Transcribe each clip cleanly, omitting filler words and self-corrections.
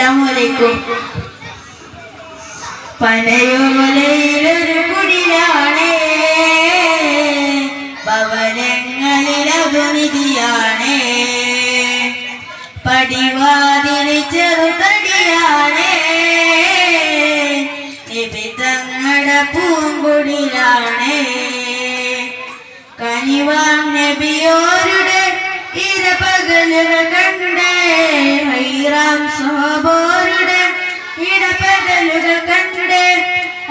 അസ്സലാമു അലൈക്കും. പനയോലയിലൊരു കുടിലാണേ, ഭവനങ്ങളിലതു നിധിയാണേ, പടിവാതിൽ ചെറുതടിയാണേ, നബി തങ്ങളുടെ പൂങ്കുടിലാണേ. കനിവാം നബിയോരുടെ ഇരപകലുകൾ കണ്ടേ, ഹൈറാം സ്വഹാബോരുടെ ഇടപെടലുകൾ കണ്ടേ,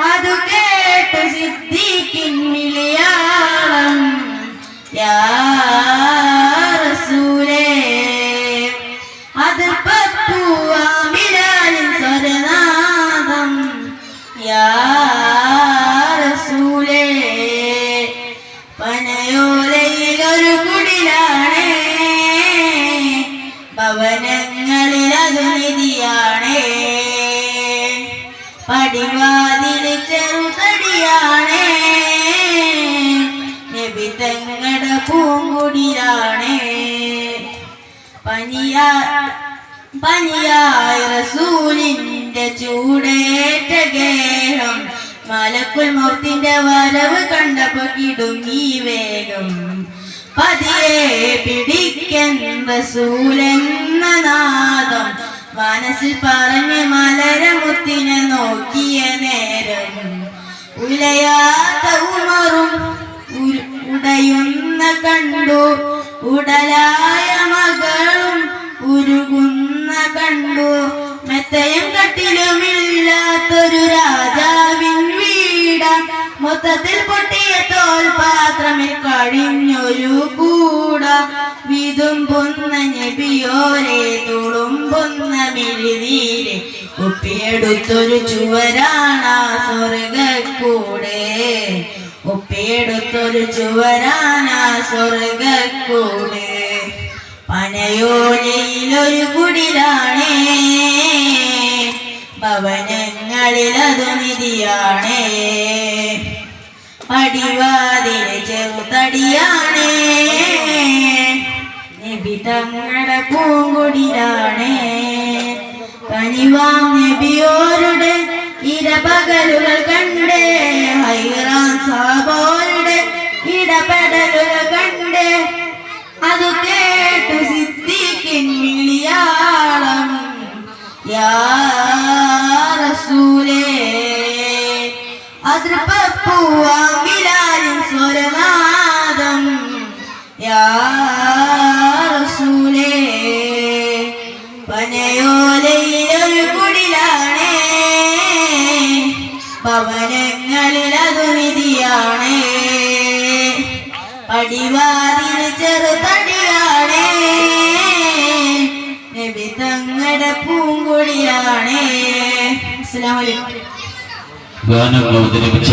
അതു കേട്ട് സിദ്ദീഖിൻ വിളിയാളം യാ റസൂലേ. അത് പപ്പുവാമിലാലിൻ സ്വരനാദം യാ റസൂലേ. പനയോലയിലൊരു കുടിലാണേ, ഭവനങ്ങളിലതു നിധിയാണേ, പടിവാതിൽ ചെറുതടിയാണേ, നബി തങ്ങളുടെ പൂങ്കുടിലാണേ. പനിയായ റസൂലിന്റെ ചൂടേറ്റ ഗേഹം, മലക്കുൽ മൗത്തിന്റെ വരവ് കണ്ടപ്പോ കിടുങ്ങി വേഗം. പതിയെ പിടിക്കൻ റസൂലെന്ന നാദം മനസ്സിൽ പറഞ്ഞ് മലരമുത്തിനെ നോക്കിയ നേരം, ഉലയാത്ത ഉമറും ഉടയുന്ന കണ്ടു, ഉടലായ മകളും ഉരുകുന്ന കണ്ടു. മെത്തയും കട്ടിലുമില്ലാത്തൊരു രാജാവിൻ വീട, മൊത്തത്തിൽ പൊട്ടിയ തോൽപാത്രമിൽ കഴിഞ്ഞൊരു കൂട. വിതുമ്പുന്ന നബിയോരെ തുളുമ്പുന്ന മിഴിനീര്, ഒപ്പിയെടുത്തൊരു ചുവരാണാ സ്വർഗക്കൂടെ, ഒപ്പിയെടുത്തൊരു ചുവരാണാ സ്വർഗക്കൂടെ. പനയോലയിലൊരു കുടിലാണേ, ഭവനങ്ങളിലതു നിധിയാണേ, പടിവാതിൽ ചെറുതടിയാണേ, നബി തങ്ങളുടെ പൂങ്കുടിലാണേ. കനിവാം നബിയോരുടെ ഇരപകലുകൾ കണ്ടേ, ഹൈറാം സ്വഹാബോരുടെ ഇടപെടലുകൾ കണ്ടേ, അതു കേട്ടു സിദ്ദീഖിൻ വിളിയാളം യാ റസൂലേ. അത് പപ്പുവാമിലാലിൻ സ്വരനാദം യാ റസൂലേ. പനയോലയിലൊരു കുടിലാണേ, ഭവനങ്ങളിലതു നിധിയാണേ, പടിവാതിൽ ചെറുതടിയാണേ, നബി തങ്ങളുടെ പൂങ്കുടിലാണേ. അസ്സലാമു അലൈക്കും. ഗാനം അവതരിപ്പിച്ച